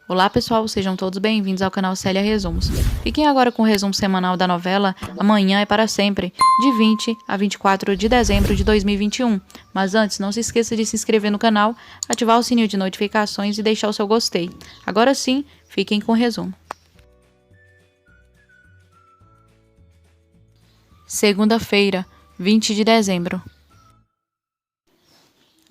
Olá pessoal, sejam todos bem-vindos ao canal Célia Resumos. Fiquem agora com o resumo semanal da novela Amanhã é para Sempre, de 20 a 24 de dezembro de 2021. Mas antes, não se esqueça de se inscrever no canal, ativar o sininho de notificações e deixar o seu gostei. Agora sim, fiquem com o resumo. Segunda-feira, 20 de dezembro.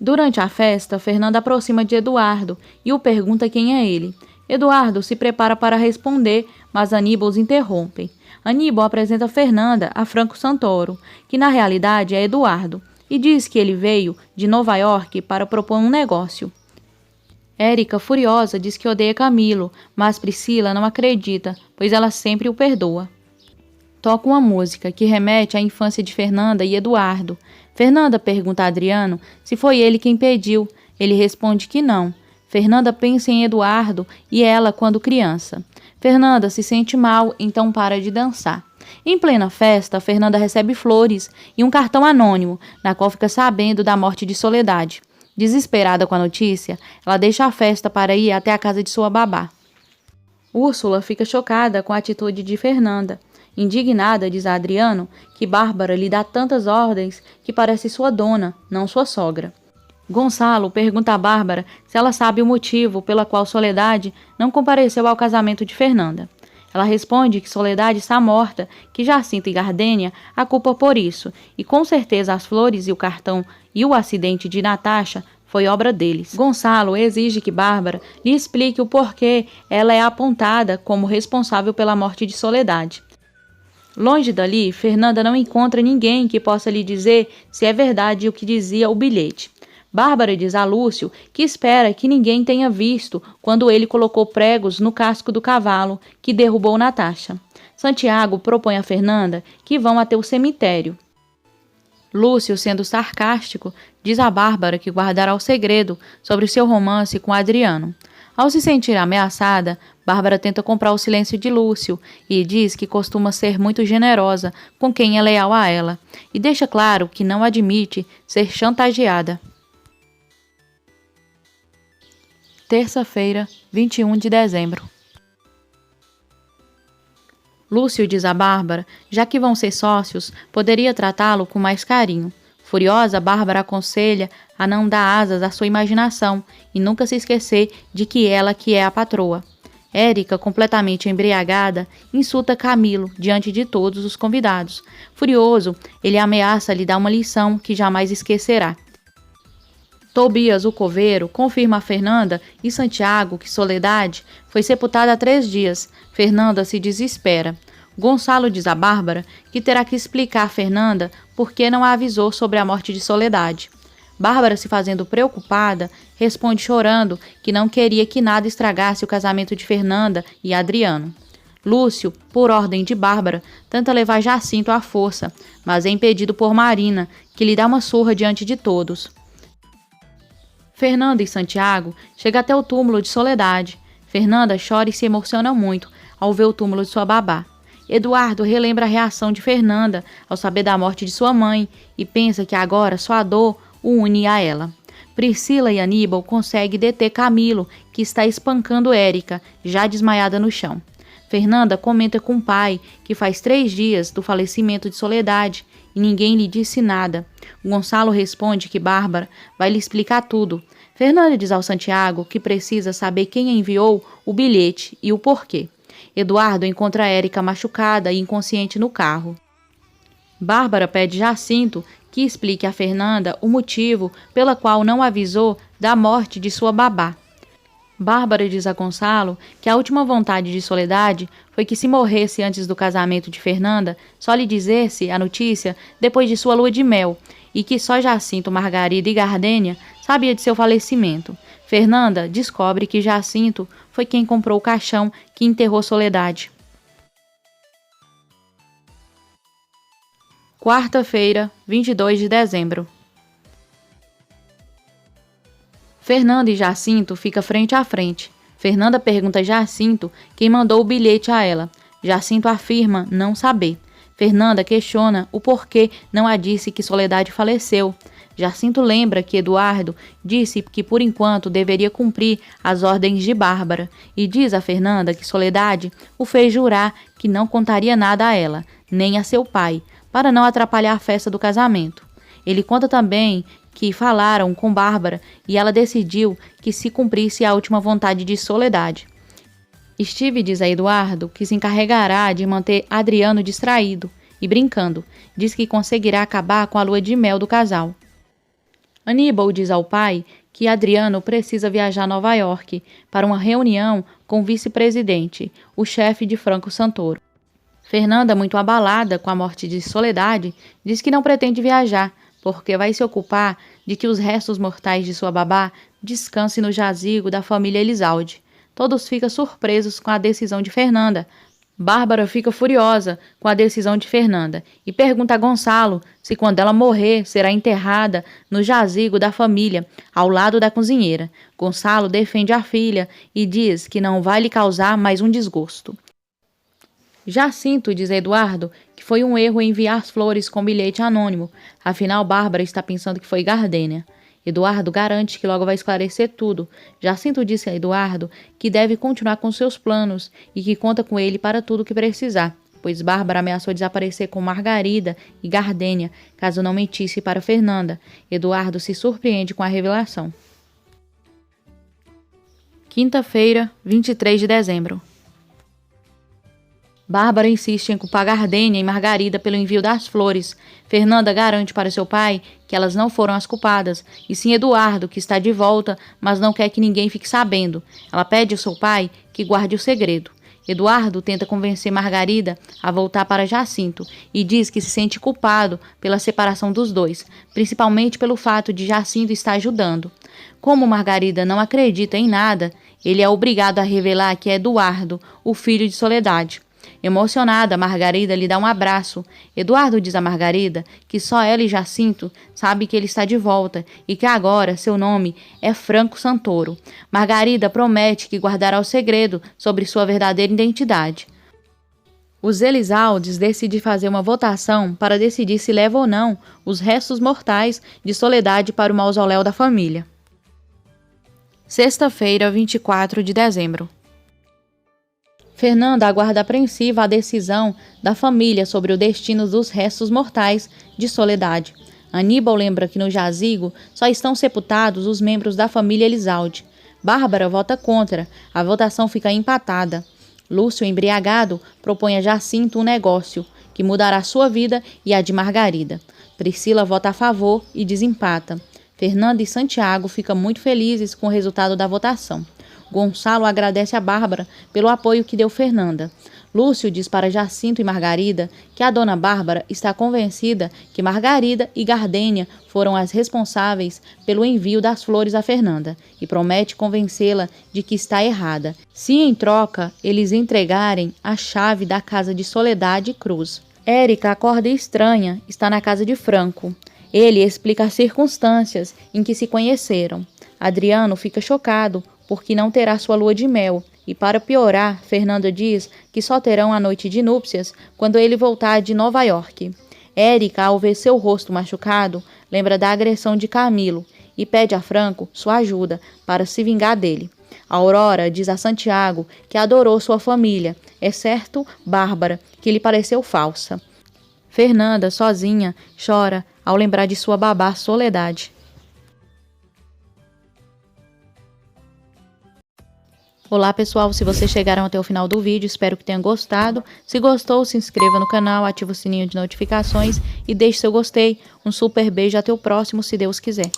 Durante a festa, Fernanda aproxima de Eduardo e o pergunta quem é ele. Eduardo se prepara para responder, mas Aníbal os interrompe. Aníbal apresenta Fernanda a Franco Santoro, que na realidade é Eduardo, e diz que ele veio de Nova York para propor um negócio. Érica, furiosa, diz que odeia Camilo, mas Priscila não acredita, pois ela sempre o perdoa. Toca uma música que remete à infância de Fernanda e Eduardo. Fernanda pergunta a Adriano se foi ele quem pediu. Ele responde que não. Fernanda pensa em Eduardo e ela quando criança. Fernanda se sente mal, então para de dançar. Em plena festa, Fernanda recebe flores e um cartão anônimo, na qual fica sabendo da morte de Soledade. Desesperada com a notícia, ela deixa a festa para ir até a casa de sua babá. Úrsula fica chocada com a atitude de Fernanda. Indignada, diz a Adriano que Bárbara lhe dá tantas ordens que parece sua dona, não sua sogra. Gonçalo pergunta a Bárbara se ela sabe o motivo pela qual Soledade não compareceu ao casamento de Fernanda. Ela responde que Soledade está morta, que Jacinto e Gardênia a culpam por isso, e com certeza as flores e o cartão e o acidente de Natasha foi obra deles. Gonçalo exige que Bárbara lhe explique o porquê ela é apontada como responsável pela morte de Soledade. Longe dali, Fernanda não encontra ninguém que possa lhe dizer se é verdade o que dizia o bilhete. Bárbara diz a Lúcio que espera que ninguém tenha visto quando ele colocou pregos no casco do cavalo que derrubou Natasha. Santiago propõe a Fernanda que vão até o cemitério. Lúcio, sendo sarcástico, diz a Bárbara que guardará o segredo sobre seu romance com Adriano. Ao se sentir ameaçada, Bárbara tenta comprar o silêncio de Lúcio e diz que costuma ser muito generosa com quem é leal a ela, e deixa claro que não admite ser chantageada. Terça-feira, 21 de dezembro. Lúcio diz a Bárbara, já que vão ser sócios, poderia tratá-lo com mais carinho. Furiosa, Bárbara aconselha a não dar asas à sua imaginação e nunca se esquecer de que ela que é a patroa. Érica, completamente embriagada, insulta Camilo diante de todos os convidados. Furioso, ele ameaça lhe dar uma lição que jamais esquecerá. Tobias, o coveiro, confirma a Fernanda e Santiago que Soledade foi sepultada há 3 dias. Fernanda se desespera. Gonçalo diz a Bárbara que terá que explicar a Fernanda por que não a avisou sobre a morte de Soledade. Bárbara, se fazendo preocupada, responde chorando que não queria que nada estragasse o casamento de Fernanda e Adriano. Lúcio, por ordem de Bárbara, tenta levar Jacinto à força, mas é impedido por Marina, que lhe dá uma surra diante de todos. Fernanda e Santiago chegam até o túmulo de Soledade. Fernanda chora e se emociona muito ao ver o túmulo de sua babá. Eduardo relembra a reação de Fernanda ao saber da morte de sua mãe e pensa que agora só a dor o une a ela. Priscila e Aníbal conseguem deter Camilo, que está espancando Érica, já desmaiada no chão. Fernanda comenta com o pai que faz 3 dias do falecimento de Soledade e ninguém lhe disse nada. Gonçalo responde que Bárbara vai lhe explicar tudo. Fernanda diz ao Santiago que precisa saber quem enviou o bilhete e o porquê. Eduardo encontra Érica machucada e inconsciente no carro. Bárbara pede Jacinto que explique a Fernanda o motivo pela qual não avisou da morte de sua babá. Bárbara diz a Gonçalo que a última vontade de Soledade foi que se morresse antes do casamento de Fernanda, só lhe dissesse a notícia depois de sua lua de mel, e que só Jacinto, Margarida e Gardênia sabia de seu falecimento. Fernanda descobre que Jacinto foi quem comprou o caixão que enterrou Soledade. Quarta-feira, 22 de dezembro. Fernanda e Jacinto ficam frente a frente. Fernanda pergunta a Jacinto quem mandou o bilhete a ela. Jacinto afirma não saber. Fernanda questiona o porquê não a disse que Soledade faleceu. Jacinto lembra que Eduardo disse que por enquanto deveria cumprir as ordens de Bárbara e diz a Fernanda que Soledade o fez jurar que não contaria nada a ela, nem a seu pai, para não atrapalhar a festa do casamento. Ele conta também que falaram com Bárbara e ela decidiu que se cumprisse a última vontade de Soledade. Steve diz a Eduardo que se encarregará de manter Adriano distraído e brincando. Diz que conseguirá acabar com a lua de mel do casal. Aníbal diz ao pai que Adriano precisa viajar a Nova York para uma reunião com o vice-presidente, o chefe de Franco Santoro. Fernanda, muito abalada com a morte de Soledade, diz que não pretende viajar, porque vai se ocupar de que os restos mortais de sua babá descansem no jazigo da família Elizalde. Todos ficam surpresos com a decisão de Fernanda. Bárbara fica furiosa com a decisão de Fernanda e pergunta a Gonçalo se quando ela morrer será enterrada no jazigo da família, ao lado da cozinheira. Gonçalo defende a filha e diz que não vai lhe causar mais um desgosto. Jacinto diz a Eduardo que foi um erro enviar as flores com bilhete anônimo, afinal Bárbara está pensando que foi Gardênia. Eduardo garante que logo vai esclarecer tudo. Jacinto disse a Eduardo que deve continuar com seus planos e que conta com ele para tudo o que precisar, pois Bárbara ameaçou desaparecer com Margarida e Gardênia caso não mentisse para Fernanda. Eduardo se surpreende com a revelação. Quinta-feira, 23 de dezembro. Bárbara insiste em culpar Gardênia e Margarida pelo envio das flores. Fernanda garante para seu pai que elas não foram as culpadas, e sim Eduardo, que está de volta, mas não quer que ninguém fique sabendo. Ela pede ao seu pai que guarde o segredo. Eduardo tenta convencer Margarida a voltar para Jacinto e diz que se sente culpado pela separação dos dois, principalmente pelo fato de Jacinto estar ajudando. Como Margarida não acredita em nada, ele é obrigado a revelar que é Eduardo, o filho de Soledade. Emocionada, Margarida lhe dá um abraço. Eduardo diz a Margarida que só ela e Jacinto sabem que ele está de volta e que agora seu nome é Franco Santoro. Margarida promete que guardará o segredo sobre sua verdadeira identidade. Os Elizaldes decidem fazer uma votação para decidir se levam ou não os restos mortais de Soledade para o mausoléu da família. Sexta-feira, 24 de dezembro. Fernanda aguarda apreensiva a decisão da família sobre o destino dos restos mortais de Soledade. Aníbal lembra que no jazigo só estão sepultados os membros da família Elizalde. Bárbara vota contra. A votação fica empatada. Lúcio, embriagado, propõe a Jacinto um negócio que mudará sua vida e a de Margarida. Priscila vota a favor e desempata. Fernanda e Santiago ficam muito felizes com o resultado da votação. Gonçalo agradece a Bárbara pelo apoio que deu Fernanda. Lúcio diz para Jacinto e Margarida que a dona Bárbara está convencida que Margarida e Gardênia foram as responsáveis pelo envio das flores a Fernanda e promete convencê-la de que está errada, se em troca eles entregarem a chave da casa de Soledade e Cruz. Érica acorda estranha, está na casa de Franco. Ele explica as circunstâncias em que se conheceram. Adriano fica chocado porque não terá sua lua de mel, e para piorar, Fernanda diz que só terão a noite de núpcias quando ele voltar de Nova York. Érica, ao ver seu rosto machucado, lembra da agressão de Camilo e pede a Franco sua ajuda para se vingar dele. Aurora diz a Santiago que adorou sua família, exceto Bárbara, que lhe pareceu falsa. Fernanda, sozinha, chora ao lembrar de sua babá Soledade. Olá pessoal, se vocês chegaram até o final do vídeo, espero que tenham gostado. Se gostou, se inscreva no canal, ative o sininho de notificações e deixe seu gostei. Um super beijo, até o próximo, se Deus quiser.